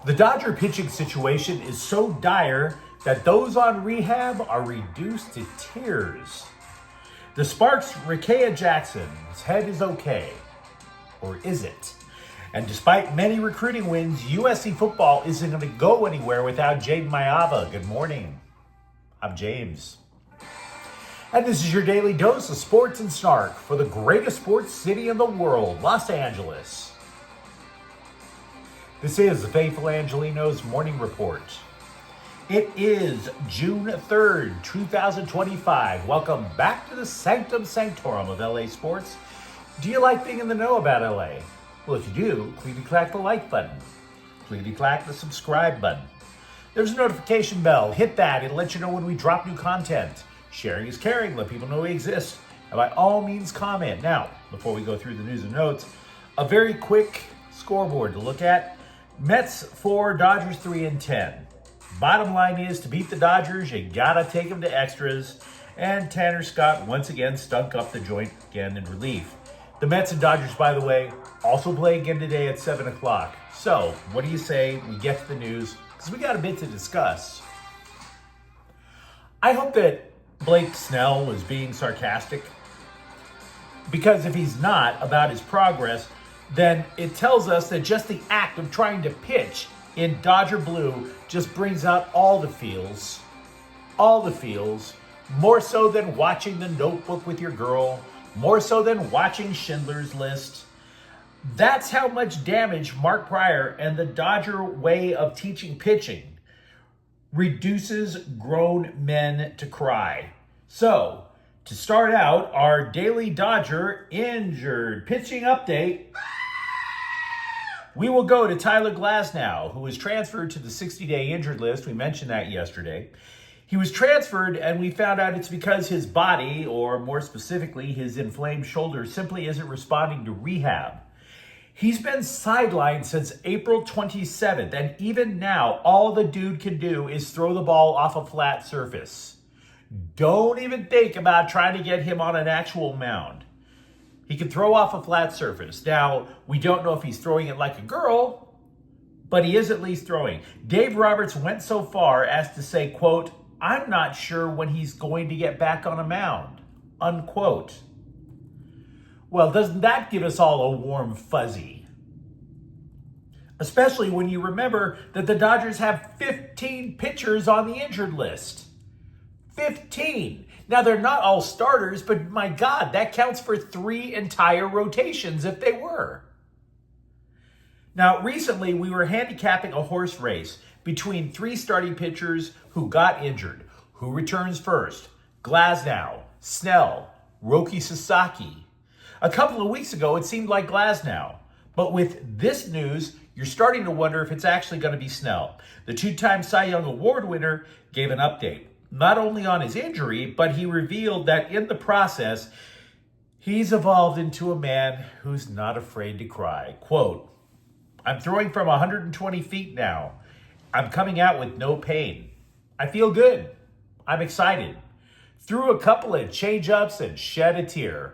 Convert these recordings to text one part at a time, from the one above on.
The Dodger pitching situation is so dire that those on rehab are reduced to tears. The Sparks' Rickea Jackson's head is okay. Or is it? And despite many recruiting wins, USC football isn't going to go anywhere without Jade Mayava. Good morning. I'm James. And this is your daily dose of sports and snark for the greatest sports city in the world, Los Angeles. This is the Faithful Angelenos Morning Report. It is June 3rd, 2025. Welcome back to the Sanctum Sanctorum of LA Sports. Do you like being in the know about LA? Well, if you do, clickety-clack the like button. Clickety-clack the subscribe button. There's a notification bell. Hit that. It'll let you know when we drop new content. Sharing is caring. Let people know we exist. And by all means, comment. Now, before we go through the news and notes, a very quick scoreboard to look at. Mets 4, Dodgers 3 and 10. Bottom line is, to beat the Dodgers, you gotta take them to extras. And Tanner Scott once again stunk up the joint again in relief. The Mets and Dodgers, by the way, also play again today at 7 o'clock. So, what do you say we get to the news? Because we got a bit to discuss. I hope that Blake Snell was being sarcastic. Because if he's not about his progress, then it tells us that just the act of trying to pitch in Dodger blue just brings out all the feels, more so than watching The Notebook with your girl, more so than watching Schindler's List. That's how much damage Mark Pryor and the Dodger way of teaching pitching reduces grown men to cry. So, to start out, our daily Dodger injured pitching update, we will go to Tyler Glasnow, who was transferred to the 60-day injured list. We mentioned that yesterday. He was transferred, and we found out it's because his body, or more specifically, his inflamed shoulder, simply isn't responding to rehab. He's been sidelined since April 27th, and even now, all the dude can do is throw the ball off a flat surface. Don't even think about trying to get him on an actual mound. He can throw off a flat surface. Now, we don't know if he's throwing it like a girl, but he is at least throwing. Dave Roberts went so far as to say, quote, "I'm not sure when he's going to get back on a mound," unquote. Well, doesn't that give us all a warm fuzzy? Especially when you remember that the Dodgers have 15 pitchers on the injured list. 15. Now, they're not all starters, but my God, that counts for 3 entire rotations if they were. Now, recently, we were handicapping a horse race between 3 starting pitchers who got injured. Who returns first? Glasnow, Snell, Roki Sasaki. A couple of weeks ago, it seemed like Glasnow. But with this news, you're starting to wonder if it's actually going to be Snell. The 2-time Cy Young Award winner gave an update, not only on his injury, but he revealed that in the process, he's evolved into a man who's not afraid to cry. Quote, "I'm throwing from 120 feet now. I'm coming out with no pain. I feel good. I'm excited. Threw a couple of change-ups and shed a tear."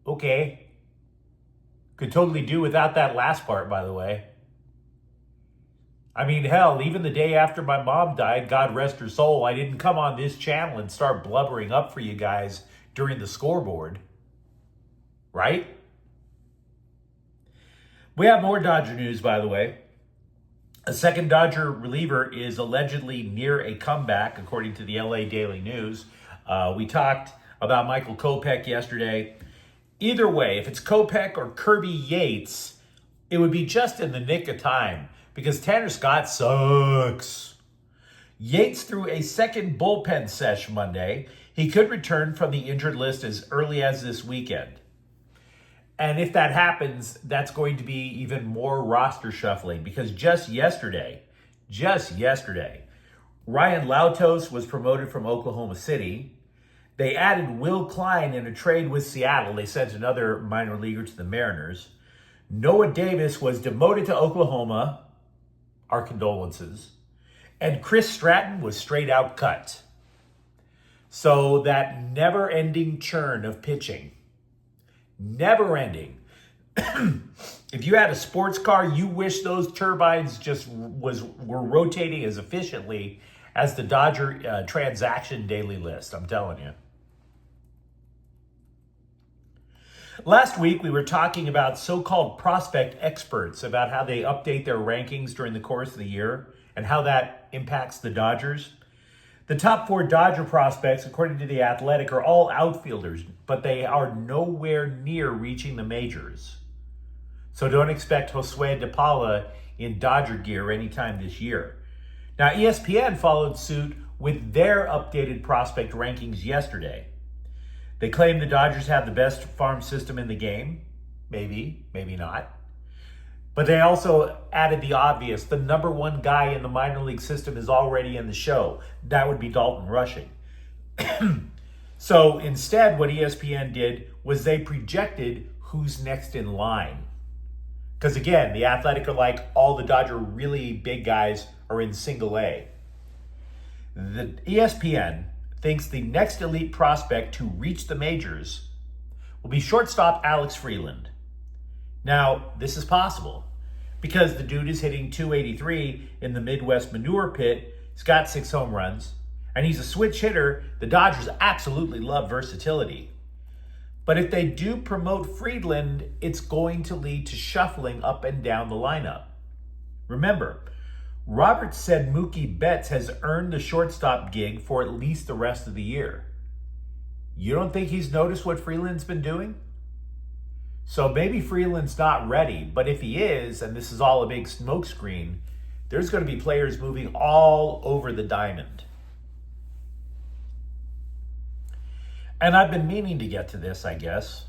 Okay. Could totally do without that last part, by the way. I mean, hell, even the day after my mom died, God rest her soul, I didn't come on this channel and start blubbering up for you guys during the scoreboard. Right? We have more Dodger news, by the way. A second Dodger reliever is allegedly near a comeback, according to the LA Daily News. We talked about Michael Kopech yesterday. Either way, if it's Kopech or Kirby Yates, it would be just in the nick of time because Tanner Scott sucks. Yates threw a second bullpen sesh Monday. He could return from the injured list as early as this weekend. And if that happens, that's going to be even more roster shuffling because just yesterday, Ryan Lautos was promoted from Oklahoma City. They added Will Klein in a trade with Seattle. They sent another minor leaguer to the Mariners. Noah Davis was demoted to Oklahoma. Our condolences. And Chris Stratton was straight out cut. So that never-ending churn of pitching. Never-ending. If you had a sports car, you wish those turbines just were rotating as efficiently as the Dodger transaction daily list. I'm telling you. Last week, we were talking about so-called prospect experts, about how they update their rankings during the course of the year and how that impacts the Dodgers. The top 4 Dodger prospects, according to The Athletic, are all outfielders, but they are nowhere near reaching the majors. So don't expect Josue De Paula in Dodger gear anytime this year. Now, ESPN followed suit with their updated prospect rankings yesterday. They claim the Dodgers have the best farm system in the game. Maybe, maybe not. But they also added the obvious. The number 1 guy in the minor league system is already in the show. That would be Dalton Rushing. So instead, what ESPN did was they projected who's next in line. Because again, the Athletic are like, all the Dodger really big guys are in single A. The ESPN thinks the next elite prospect to reach the majors will be shortstop Alex Freeland. Now, this is possible because the dude is hitting .283 in the Midwest Manure Pit. He's got 6 home runs, and he's a switch hitter. The Dodgers absolutely love versatility. But if they do promote Freeland, it's going to lead to shuffling up and down the lineup. Remember, Roberts said Mookie Betts has earned the shortstop gig for at least the rest of the year. You don't think he's noticed what Freeland's been doing? So maybe Freeland's not ready, but if he is, and this is all a big smokescreen, there's going to be players moving all over the diamond. And I've been meaning to get to this, I guess.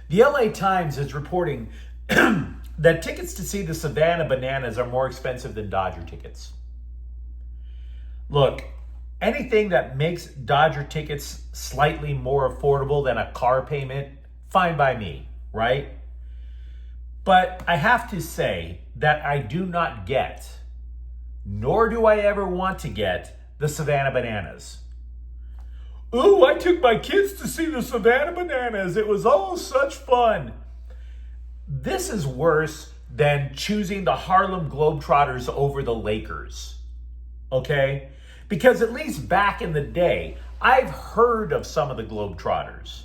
The LA Times is reporting that tickets to see the Savannah Bananas are more expensive than Dodger tickets. Look, anything that makes Dodger tickets slightly more affordable than a car payment, fine by me, right? But I have to say that I do not get, nor do I ever want to get, the Savannah Bananas. Ooh, I took my kids to see the Savannah Bananas. It was all such fun. This is worse than choosing the Harlem Globetrotters over the Lakers, okay? Because at least back in the day, I've heard of some of the Globetrotters.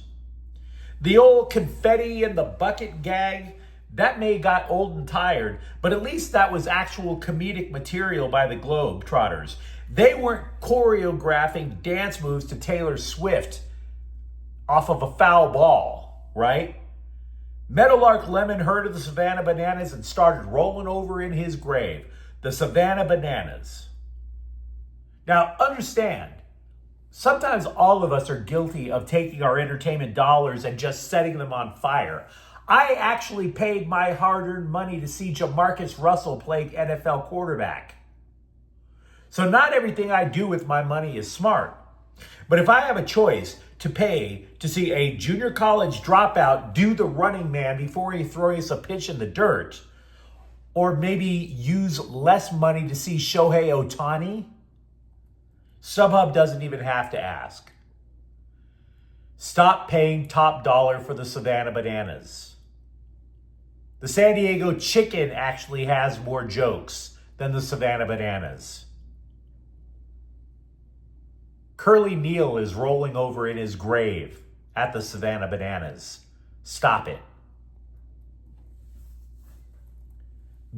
The old confetti and the bucket gag, that may have got old and tired, but at least that was actual comedic material by the Globetrotters. They weren't choreographing dance moves to Taylor Swift off of a foul ball, right? Meadowlark Lemon heard of the Savannah Bananas and started rolling over in his grave. The Savannah Bananas. Now, understand, sometimes all of us are guilty of taking our entertainment dollars and just setting them on fire. I actually paid my hard-earned money to see Jamarcus Russell play NFL quarterback. So not everything I do with my money is smart. But if I have a choice to pay to see a junior college dropout do the running man before he throws a pitch in the dirt, or maybe use less money to see Shohei Ohtani, StubHub doesn't even have to ask. Stop paying top dollar for the Savannah Bananas. The San Diego Chicken actually has more jokes than the Savannah Bananas. Curly Neal is rolling over in his grave at the Savannah Bananas. Stop it.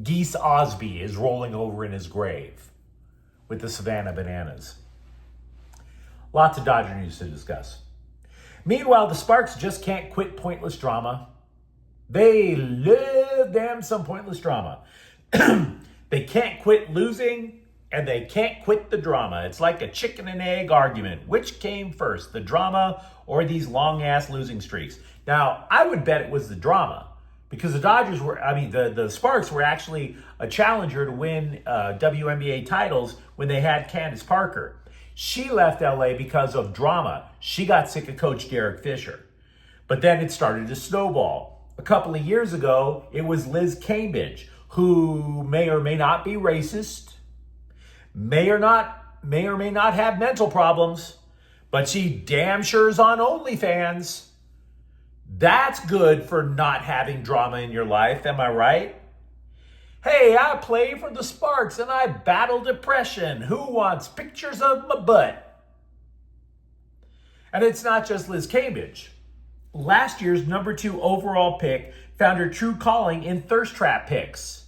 Geese Osby is rolling over in his grave with the Savannah Bananas. Lots of Dodger news to discuss. Meanwhile, the Sparks just can't quit pointless drama. They love them some pointless drama. They can't quit losing, and they can't quit the drama. It's like a chicken and egg argument. Which came first, the drama or these long-ass losing streaks? Now, I would bet it was the drama, because the Sparks were actually a challenger to win WNBA titles when they had Candace Parker. She left LA because of drama. She got sick of Coach Derek Fisher. But then it started to snowball. A couple of years ago, it was Liz Cambridge, who may or may not be racist, may or may not have mental problems, but she damn sure is on OnlyFans. That's good for not having drama in your life, am I right? Hey, I play for the Sparks and I battle depression. Who wants pictures of my butt? And it's not just Liz Cambridge. Last year's number 2 overall pick found her true calling in thirst trap picks.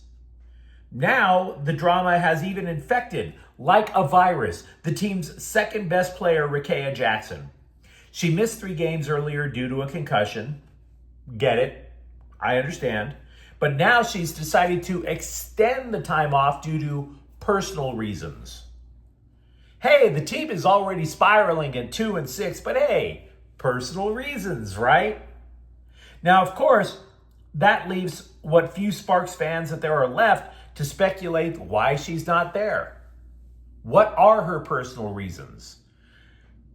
Now, the drama has even infected, like a virus, the team's second best player, Rickea Jackson. She missed 3 games earlier due to a concussion. Get it. I understand. But now she's decided to extend the time off due to personal reasons. Hey, the team is already spiraling at 2-6, but hey, personal reasons, right? Now, of course, that leaves what few Sparks fans that there are left to speculate why she's not there. What are her personal reasons?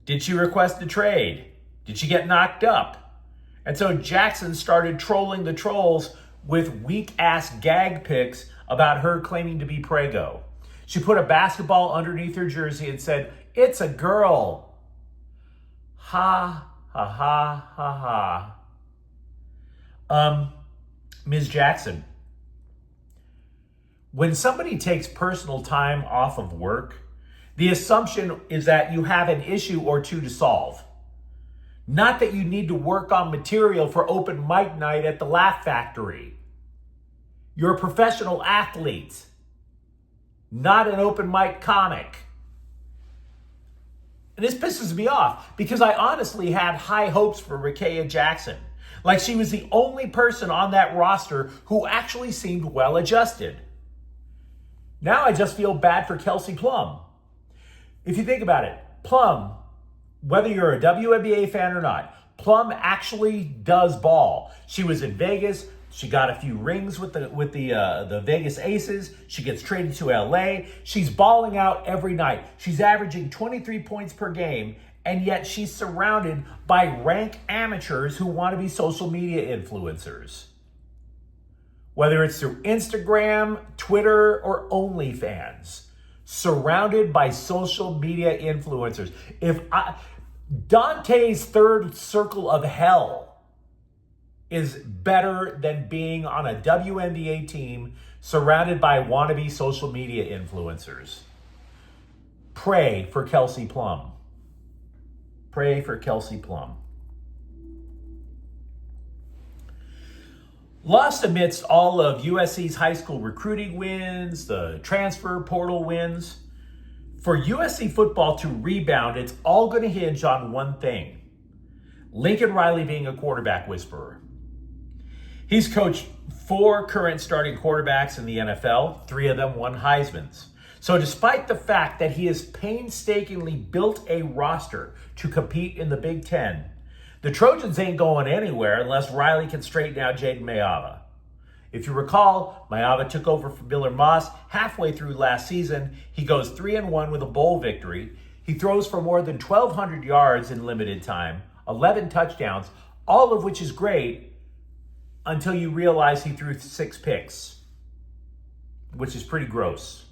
Did she request a trade? Did she get knocked up? And so Jackson started trolling the trolls with weak-ass gag pics about her claiming to be prego. She put a basketball underneath her jersey and said, "It's a girl." Ha, ha, ha, ha, ha. Ms. Jackson, when somebody takes personal time off of work, the assumption is that you have an issue or two to solve. Not that you need to work on material for open mic night at the Laugh Factory. You're a professional athlete, not an open mic comic. And this pisses me off because I honestly had high hopes for Rickea Jackson. Like she was the only person on that roster who actually seemed well adjusted. Now I just feel bad for Kelsey Plum. If you think about it, Plum, whether you're a WNBA fan or not, Plum actually does ball. She was in Vegas. She got a few rings with the Vegas Aces. She gets traded to LA. She's balling out every night. She's averaging 23 points per game, and yet she's surrounded by rank amateurs who want to be social media influencers. Whether it's through Instagram, Twitter, or OnlyFans, surrounded by social media influencers. Dante's third circle of hell is better than being on a WNBA team surrounded by wannabe social media influencers. Pray for Kelsey Plum. Pray for Kelsey Plum. Lost amidst all of USC's high school recruiting wins, the transfer portal wins. For USC football to rebound, it's all going to hinge on one thing: Lincoln Riley being a quarterback whisperer. He's coached 4 current starting quarterbacks in the NFL. 3 of them won Heismans. So despite the fact that he has painstakingly built a roster to compete in the Big Ten, the Trojans ain't going anywhere unless Riley can straighten out Jaden Mayava. If you recall, Mayava took over for Miller Moss halfway through last season. He goes 3-1 with a bowl victory. He throws for more than 1,200 yards in limited time, 11 touchdowns, all of which is great until you realize he threw 6 picks, which is pretty gross.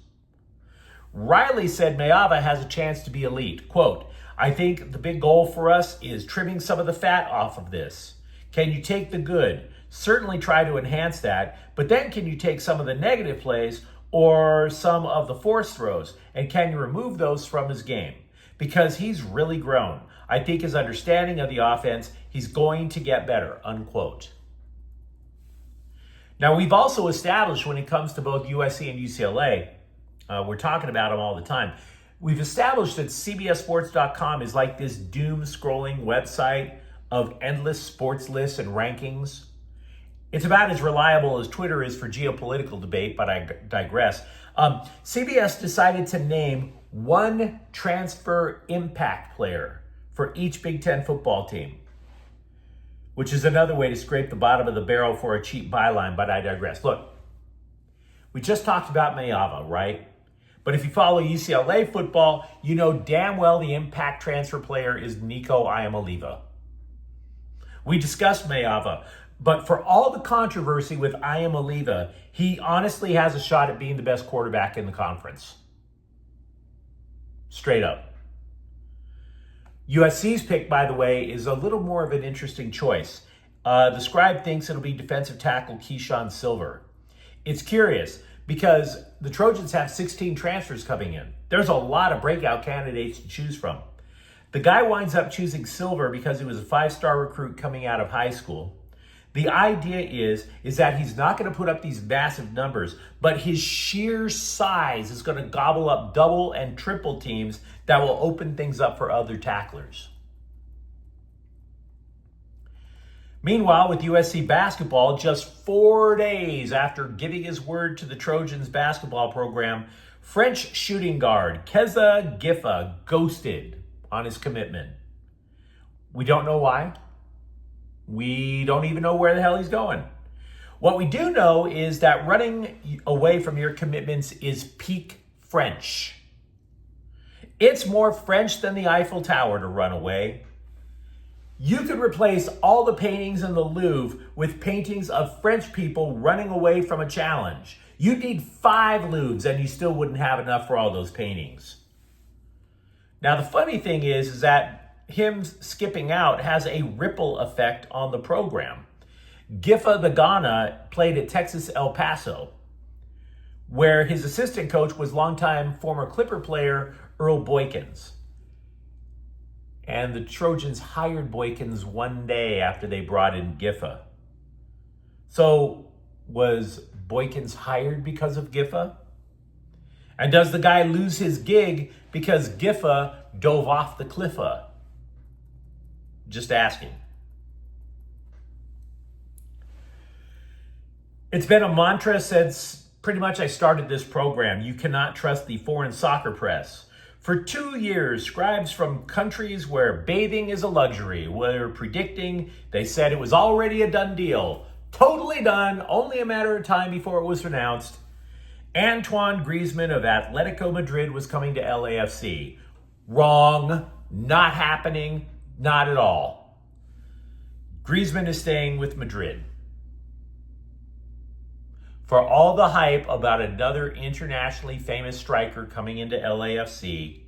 Riley said Mayava has a chance to be elite. Quote, "I think the big goal for us is trimming some of the fat off of this. Can you take the good? Certainly try to enhance that, but then can you take some of the negative plays or some of the forced throws, and can you remove those from his game? Because he's really grown. I think his understanding of the offense, he's going to get better," unquote. Now, we've also established when it comes to both USC and UCLA, we're talking about them all the time, we've established that CBSSports.com is like this doom-scrolling website of endless sports lists and rankings. It's about as reliable as Twitter is for geopolitical debate, but I digress. CBS decided to name one transfer impact player for each Big Ten football team, which is another way to scrape the bottom of the barrel for a cheap byline, but I digress. Look, we just talked about Mayava, right? But if you follow UCLA football, you know damn well the impact transfer player is Nico Iamaleava. We discussed Mayava, but for all the controversy with Iamaleava, he honestly has a shot at being the best quarterback in the conference. Straight up. USC's pick, by the way, is a little more of an interesting choice. The scribe thinks it'll be defensive tackle Keyshawn Silver. It's curious because the Trojans have 16 transfers coming in. There's a lot of breakout candidates to choose from. The guy winds up choosing Silver because he was a 5-star recruit coming out of high school. The idea is that he's not going to put up these massive numbers, but his sheer size is going to gobble up double and triple teams that will open things up for other tacklers. Meanwhile, with USC basketball, just 4 days after giving his word to the Trojans basketball program, French shooting guard Keza Giffa ghosted on his commitment. We don't know why. We don't even know where the hell he's going. What we do know is that running away from your commitments is peak French. It's more French than the Eiffel Tower to run away. You could replace all the paintings in the Louvre with paintings of French people running away from a challenge. You'd need 5 Louvres and you still wouldn't have enough for all those paintings. Now, the funny thing is that him skipping out has a ripple effect on the program. Giffa the Ghana played at Texas El Paso, where his assistant coach was longtime former Clipper player Earl Boykins. And the Trojans hired Boykins one day after they brought in Giffa. So was Boykins hired because of Giffa? And does the guy lose his gig because Giffa dove off the cliffa? Just asking. It's been a mantra since pretty much I started this program. You cannot trust the foreign soccer press. For 2 years, scribes from countries where bathing is a luxury were predicting. They said it was already a done deal. Totally done, only a matter of time before it was announced. Antoine Griezmann of Atletico Madrid was coming to LAFC. Wrong, not happening, not at all. Griezmann is staying with Madrid. For all the hype about another internationally famous striker coming into LAFC,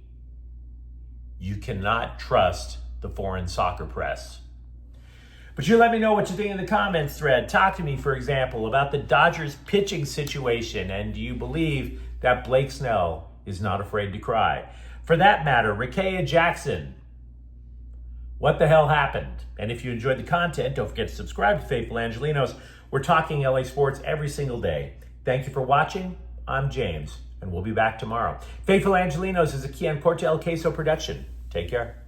you cannot trust the foreign soccer press. But you let me know what you think in the comments thread. Talk to me, for example, about the Dodgers pitching situation, and do you believe that Blake Snell is not afraid to cry? For that matter, Rakea Jackson, what the hell happened? And if you enjoyed the content, don't forget to subscribe to Faithful Angelenos. We're talking LA sports every single day. Thank you for watching. I'm James, and we'll be back tomorrow. Faithful Angelenos is a Kian Corte El Queso production. Take care.